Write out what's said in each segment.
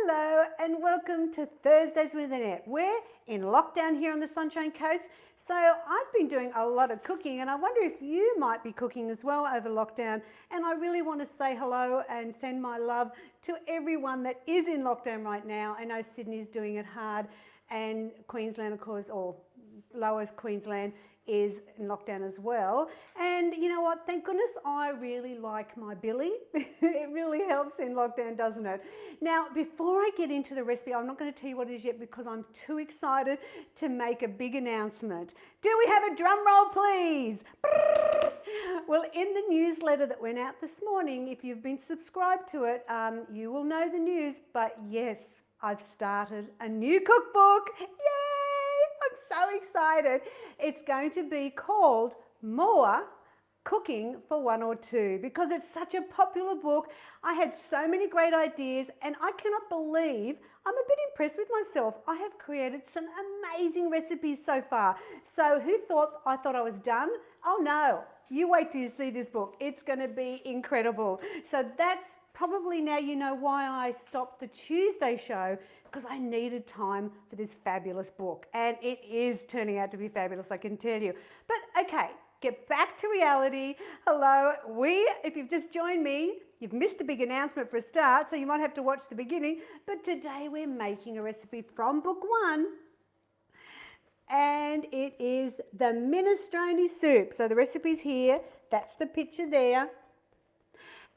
Hello and welcome to Thursdays with Annette. We're in lockdown here on the Sunshine Coast, so I've been doing a lot of cooking and I wonder if you might be cooking as well over lockdown, and I really want to say hello and send my love to everyone that is in lockdown right now. I know Sydney's doing it hard and Queensland, of course, or Lower Queensland is in lockdown as well. And you know what, thank goodness I really like my billy. It really helps in lockdown, doesn't it? Now, before I get into the recipe, I'm not going to tell you what it is yet because I'm too excited to make a big announcement. Do we have a drum roll, please? Well, in the newsletter that went out this morning, if you've been subscribed to it, you will know the news, but yes, I've started a new cookbook. Yay! I'm so excited. It's going to be called More Cooking for One or Two because it's such a popular book. I had so many great ideas and I cannot believe, I'm a bit impressed with myself. I have created some amazing recipes so far. So who thought I thought I was done? Oh no. You wait till you see this book. It's going to be incredible. So that's probably now you know why I stopped the Tuesday show, because I needed time for this fabulous book. And it is turning out to be fabulous, I can tell you. But okay, get back to reality. Hello, if you've just joined me, you've missed the big announcement for a start, so you might have to watch the beginning. But today we're making a recipe from book one. And it is the minestrone soup. So the recipe's here, that's the picture there.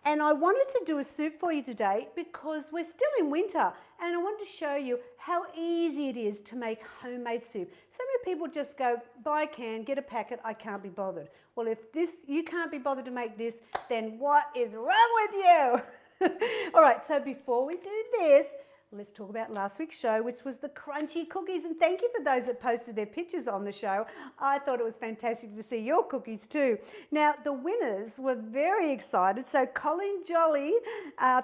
And I wanted to do a soup for you today because we're still in winter and I wanted to show you how easy it is to make homemade soup. So many people just go, buy a can, get a packet, I can't be bothered. Well, if you can't be bothered to make this, then what is wrong with you? All right, so before we do this, let's talk about last week's show, which was the crunchy cookies. And thank you for those that posted their pictures on the show. I thought it was fantastic to see your cookies too. Now, the winners were very excited. So Colleen Jolly,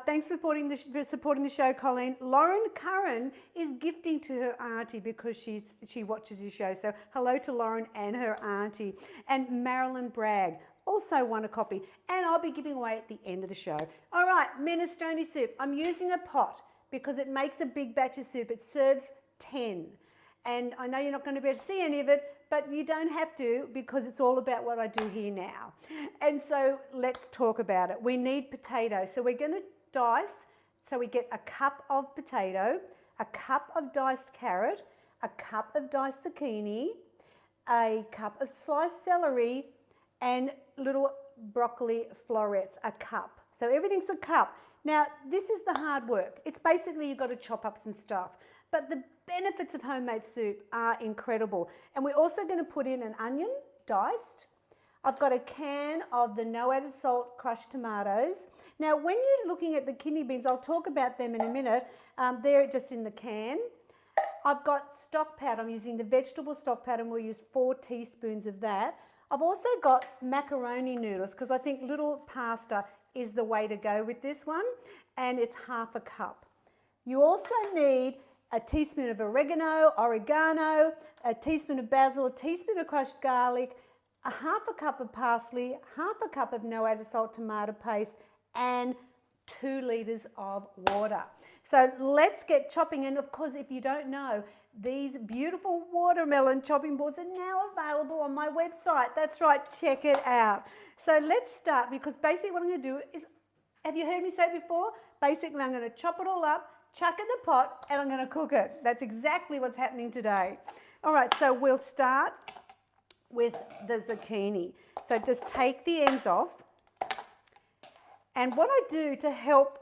thanks for supporting the show, Colleen. Lauren Curran is gifting to her auntie because she watches your show. So hello to Lauren and her auntie. And Marilyn Bragg also won a copy. And I'll be giving away at the end of the show. All right, minestrone soup. I'm using a pot because it makes a big batch of soup. It serves 10. And I know you're not going to be able to see any of it, but you don't have to because it's all about what I do here now. And so let's talk about it. We need potatoes. So we're going to dice. So we get a cup of potato, a cup of diced carrot, a cup of diced zucchini, a cup of sliced celery, and little broccoli florets, a cup. So everything's a cup. Now, this is the hard work. It's basically you've got to chop up some stuff. But the benefits of homemade soup are incredible. And we're also going to put in an onion, diced. I've got a can of the no added salt crushed tomatoes. Now, when you're looking at the kidney beans, I'll talk about them in a minute. They're just in the can. I've got stock powder. I'm using the vegetable stock powder, and we'll use 4 teaspoons of that. I've also got macaroni noodles because I think little pasta is the way to go with this one, and it's half a cup. You also need a teaspoon of oregano, a teaspoon of basil, a teaspoon of crushed garlic, a half a cup of parsley, half a cup of no added salt tomato paste, and 2 litres of water. So let's get chopping. And of course, if you don't know, these beautiful watermelon chopping boards are now available on my website. That's right, check it out. So let's start, because basically what I'm going to do is, have you heard me say it before? Basically I'm going to chop it all up, chuck it in the pot, and I'm going to cook it. That's exactly what's happening today. All right, so we'll start with the zucchini. So just take the ends off. And what I do to help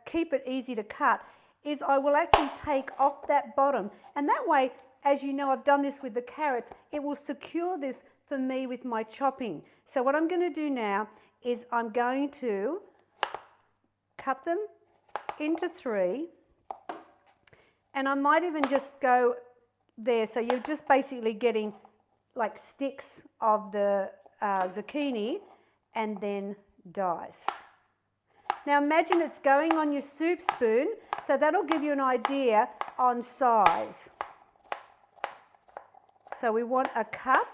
keep it easy to cut is I will actually take off that bottom, and that way, as you know, I've done this with the carrots, it will secure this for me with my chopping. So what I'm going to do now is I'm going to cut them into 3, and I might even just go there, so you're just basically getting like sticks of the zucchini and then dice. Now imagine it's going on your soup spoon, so that'll give you an idea on size. So we want a cup.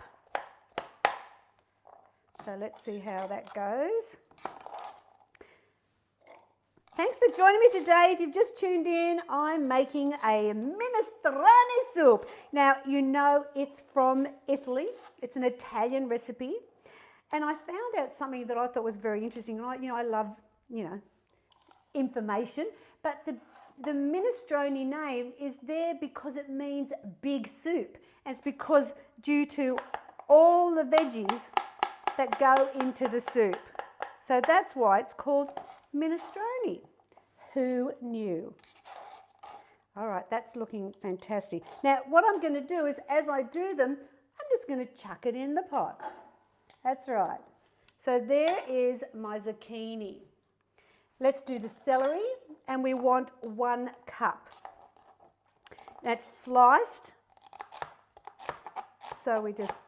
So let's see how that goes. Thanks for joining me today. If you've just tuned in, I'm making a minestrone soup. Now, you know it's from Italy. It's an Italian recipe. And I found out something that I thought was very interesting. I love, information. But the minestrone name is there because it means big soup. And it's because due to all the veggies that go into the soup. So that's why it's called minestrone. Who knew? All right, that's looking fantastic. Now, what I'm going to do is, as I do them, I'm just going to chuck it in the pot. That's right. So there is my zucchini. Let's do the celery, and we want 1 cup. That's sliced. So we just,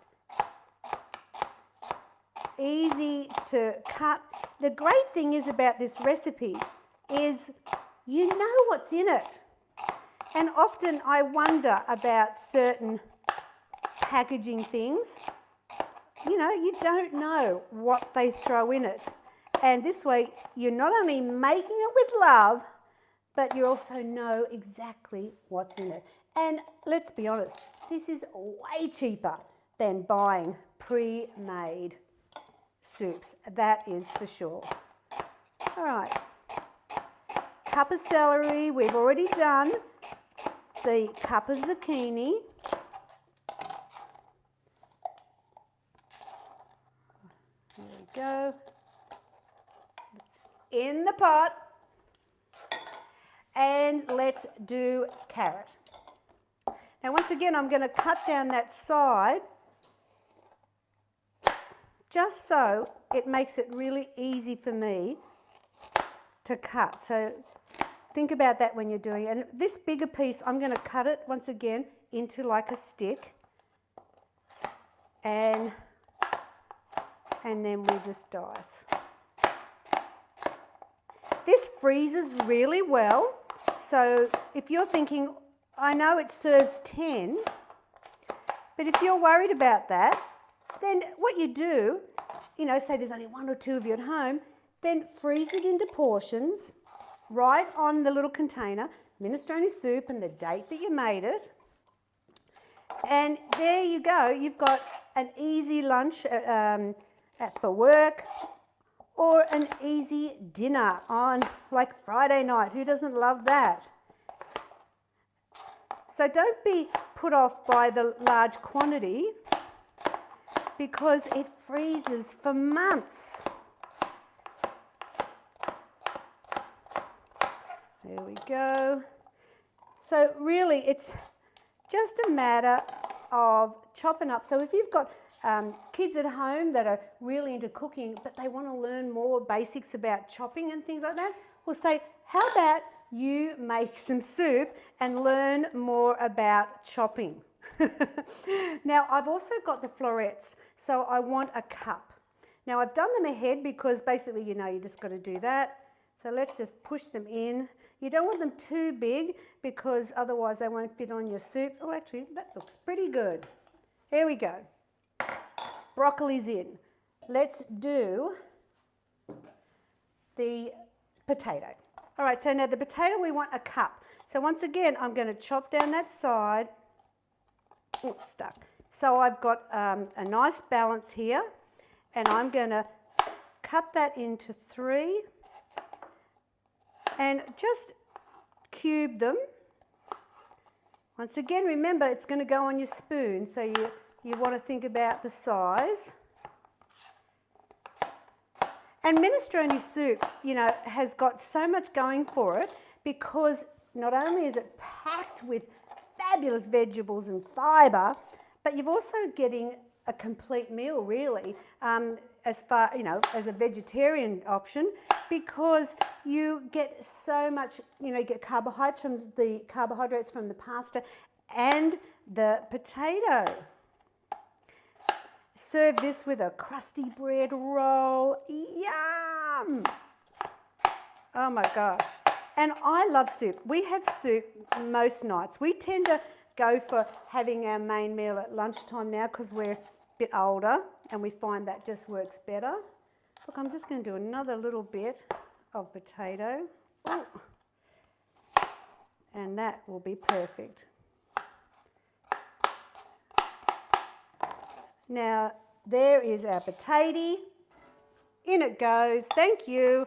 easy to cut. The great thing is about this recipe is you know what's in it. And often I wonder about certain packaging things. You don't know what they throw in it. And this way, you're not only making it with love, but you also know exactly what's in it. And let's be honest, this is way cheaper than buying pre-made soups. That is for sure. All right. Cup of celery, we've already done. The cup of zucchini. There we go. It's in the pot. And let's do carrot. Now once again, I'm going to cut down that side just so it makes it really easy for me to cut. So think about that when you're doing it. And this bigger piece, I'm going to cut it once again into like a stick. And then we just dice. This freezes really well. So if you're thinking, I know it serves 10, but if you're worried about that, then what you do, say there's only 1 or 2 of you at home, then freeze it into portions, right on the little container, minestrone soup and the date that you made it. And there you go. You've got an easy lunch for work or an easy dinner on like Friday night. Who doesn't love that? So don't be put off by the large quantity because it freezes for months. There we go. So really it's just a matter of chopping up. So if you've got kids at home that are really into cooking but they want to learn more basics about chopping and things like that, we'll say, how about you make some soup and learn more about chopping? Now I've also got the florets, so I want a cup. Now I've done them ahead because basically you just got to do that. So let's just push them in. You don't want them too big because otherwise they won't fit on your soup. Oh, actually, that looks pretty good. Here we go. Broccoli's in. Let's do the potato. All right, so now the potato, we want a cup. So once again, I'm going to chop down that side. Oh, it's stuck. So I've got a nice balance here, and I'm going to cut that into 3 and just cube them. Once again, remember it's going to go on your spoon, so you want to think about the size. And minestrone soup, has got so much going for it because not only is it packed with fabulous vegetables and fibre, but you're also getting a complete meal really, as far, as a vegetarian option, because you get so much, you get carbohydrates from the pasta and the potato. Serve this with a crusty bread roll. Yum! Oh my gosh. And I love soup. We have soup most nights. We tend to go for having our main meal at lunchtime now because we're a bit older and we find that just works better. Look, I'm just going to do another little bit of potato. Ooh. And that will be perfect. Now, there is our potato. In it goes. Thank you.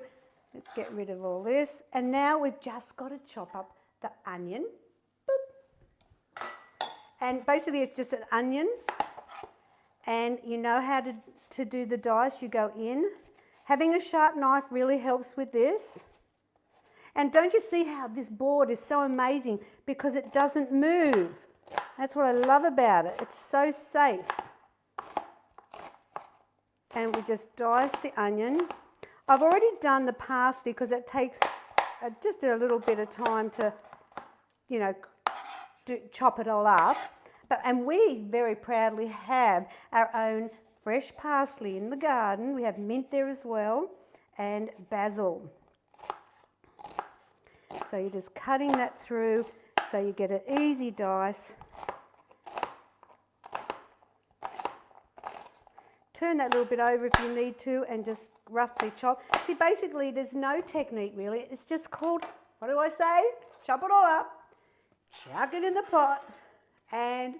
Let's get rid of all this. And now we've just got to chop up the onion. Boop. And basically it's just an onion. And you know how to do the dice. You go in. Having a sharp knife really helps with this. And don't you see how this board is so amazing because it doesn't move? That's what I love about it. It's so safe. And we just dice the onion. I've already done the parsley because it takes just a little bit of time to, you know, chop it all up. And we very proudly have our own fresh parsley in the garden. We have mint there as well and basil. So you're just cutting that through so you get an easy dice. Turn that little bit over if you need to and just roughly chop. See, basically there's no technique really. It's just called, what do I say? Chop it all up, chuck it in the pot and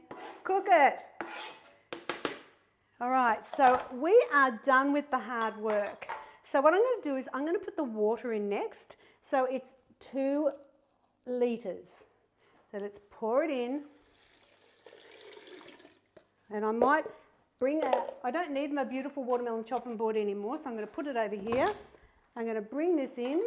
cook it. All right, so we are done with the hard work. So what I'm going to do is I'm going to put the water in next. So it's 2 litres. So let's pour it in. And I might bring I don't need my beautiful watermelon chopping board anymore, so I'm going to put it over here. I'm going to bring this in.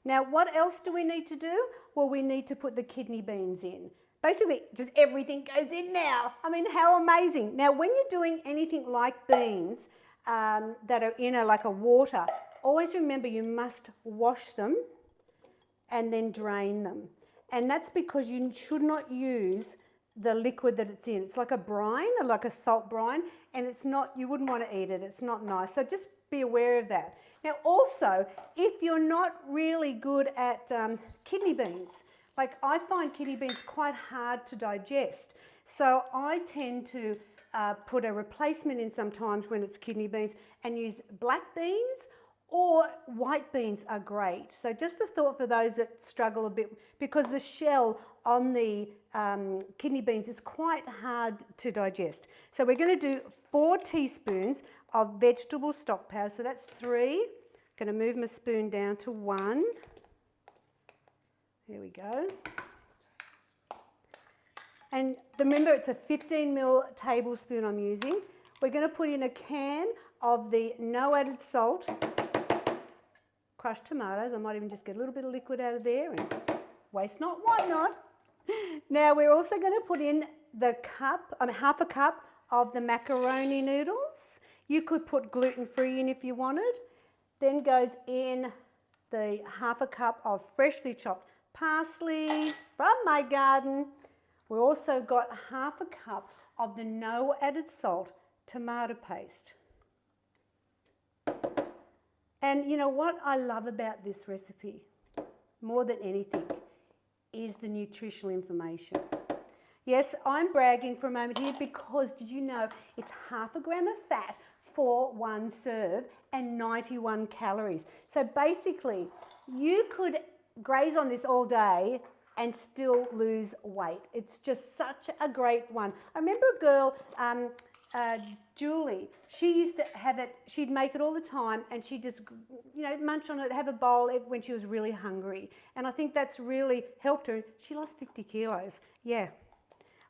Now, what else do we need to do? Well, we need to put the kidney beans in. Basically, just everything goes in now. I mean, how amazing. Now, when you're doing anything like beans that are in like a water, always remember you must wash them and then drain them. And that's because you should not use the liquid that it's in. It's like a brine, like a salt brine, and it's not, you wouldn't want to eat it. It's not nice. So just be aware of that. Now also, if you're not really good at kidney beans, like I find kidney beans quite hard to digest. So I tend to put a replacement in sometimes when it's kidney beans and use black beans or white beans are great. So just a thought for those that struggle a bit because the shell on the kidney beans is quite hard to digest. So we're going to do 4 teaspoons of vegetable stock powder. So that's 3. Going to move my spoon down to 1. There we go. And remember it's a 15ml tablespoon I'm using. We're going to put in a can of the no added salt crushed tomatoes. I might even just get a little bit of liquid out of there and waste not, want not. Now we're also going to put in the half a cup of the macaroni noodles. You could put gluten-free in if you wanted. Then goes in the half a cup of freshly chopped parsley from my garden. We also got half a cup of the no added salt tomato paste. And you know what I love about this recipe more than anything is the nutritional information. Yes, I'm bragging for a moment here because did you know it's half a gram of fat for 1 serve and 91 calories. So basically you could graze on this all day and still lose weight. It's just such a great one. I remember a girl, Julie, she used to have it, she'd make it all the time and she'd just, you know, munch on it, have a bowl when she was really hungry. And I think that's really helped her. She lost 50 kilos, yeah.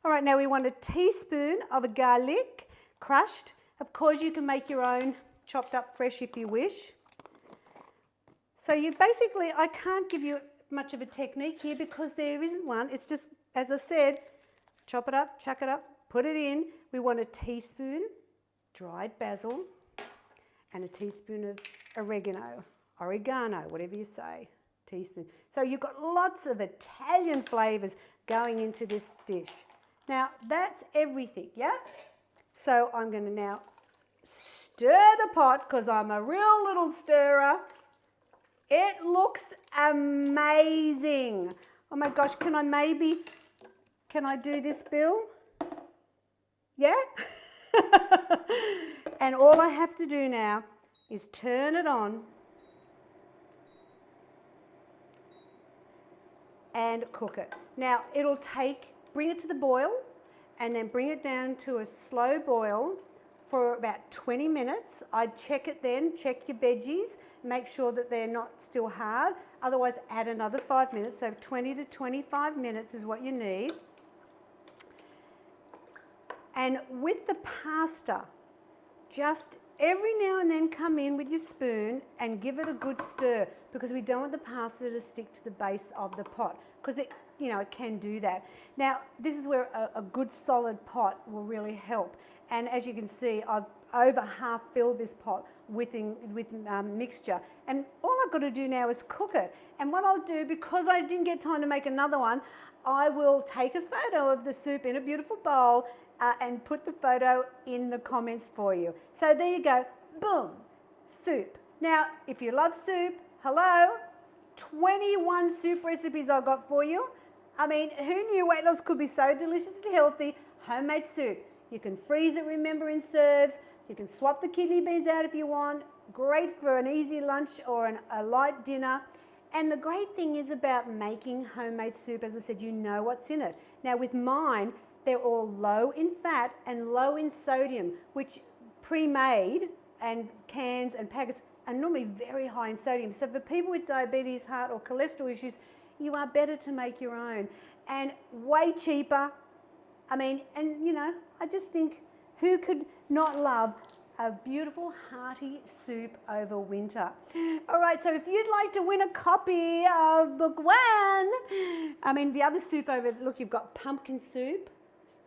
All right, now we want a teaspoon of a garlic, crushed. Of course, you can make your own chopped up fresh if you wish. So you basically, I can't give you much of a technique here because there isn't one. It's just, as I said, chop it up, chuck it up, put it in. We want a teaspoon dried basil and a teaspoon of oregano, whatever you say, teaspoon. So you've got lots of Italian flavours going into this dish. Now that's everything, yeah? So I'm going to now stir the pot because I'm a real little stirrer. It looks amazing. Oh my gosh, can I do this, Bill? Yeah? And all I have to do now is turn it on and cook it. Now it'll bring it to the boil and then bring it down to a slow boil for about 20 minutes. I'd check it then, check your veggies, make sure that they're not still hard. Otherwise add another 5 minutes, so 20 to 25 minutes is what you need. And with the pasta, just every now and then come in with your spoon and give it a good stir, because we don't want the pasta to stick to the base of the pot, because it, you know, it can do that. Now, this is where a good solid pot will really help. And as you can see, I've over half filled this pot with mixture. And all I've got to do now is cook it. And what I'll do, because I didn't get time to make another one, I will take a photo of the soup in a beautiful bowl and put the photo in the comments for you. So there you go, boom, soup. Now, if you love soup, hello, 21 soup recipes I've got for you. I mean, who knew weight loss could be so deliciously healthy? Homemade soup. You can freeze it, remember, in serves. You can swap the kidney beans out if you want. Great for an easy lunch or a light dinner. And the great thing is about making homemade soup, as I said, you know what's in it. Now with mine, they're all low in fat and low in sodium, which pre-made and cans and packets are normally very high in sodium. So for people with diabetes, heart or cholesterol issues, you are better to make your own. And way cheaper. I mean, and you know, I just think who could not love a beautiful hearty soup over winter? All right, so if you'd like to win a copy of book 1, I mean the other soup over, look, you've got pumpkin soup,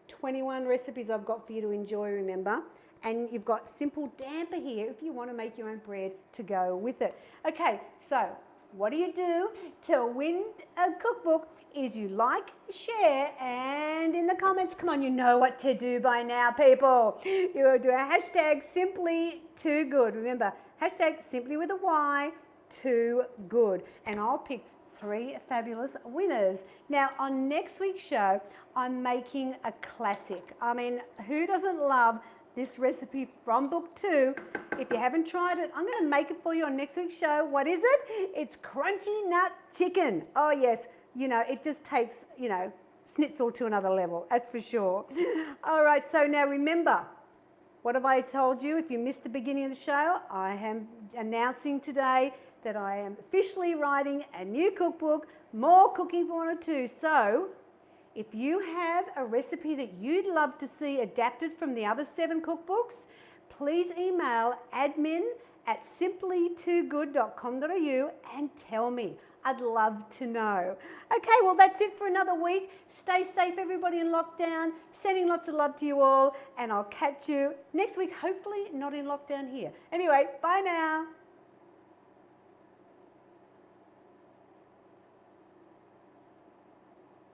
21 recipes I've got for you to enjoy, remember, and you've got simple damper here if you want to make your own bread to go with it. Okay, so what do you do to win a cookbook? Is you like, share, and in the comments, come on, you know what to do by now, people. You do a hashtag simply too good. Remember, hashtag simply with a Y, too good. And I'll pick 3 fabulous winners. Now, on next week's show, I'm making a classic. I mean, who doesn't love this recipe from book 2? If you haven't tried it, I'm going to make it for you on next week's show. What is it? It's crunchy nut chicken. Oh yes, you know, it just takes, you know, schnitzel to another level, that's for sure. All right, so now remember, what have I told you? If you missed the beginning of the show, I am announcing today that I am officially writing a new cookbook, More Cooking for 102. So if you have a recipe that you'd love to see adapted from the other 7 cookbooks, please email admin@simplytoogood.com.au and tell me. I'd love to know. Okay, well that's it for another week. Stay safe, everybody in lockdown. Sending lots of love to you all, and I'll catch you next week, hopefully not in lockdown here. Anyway, bye now.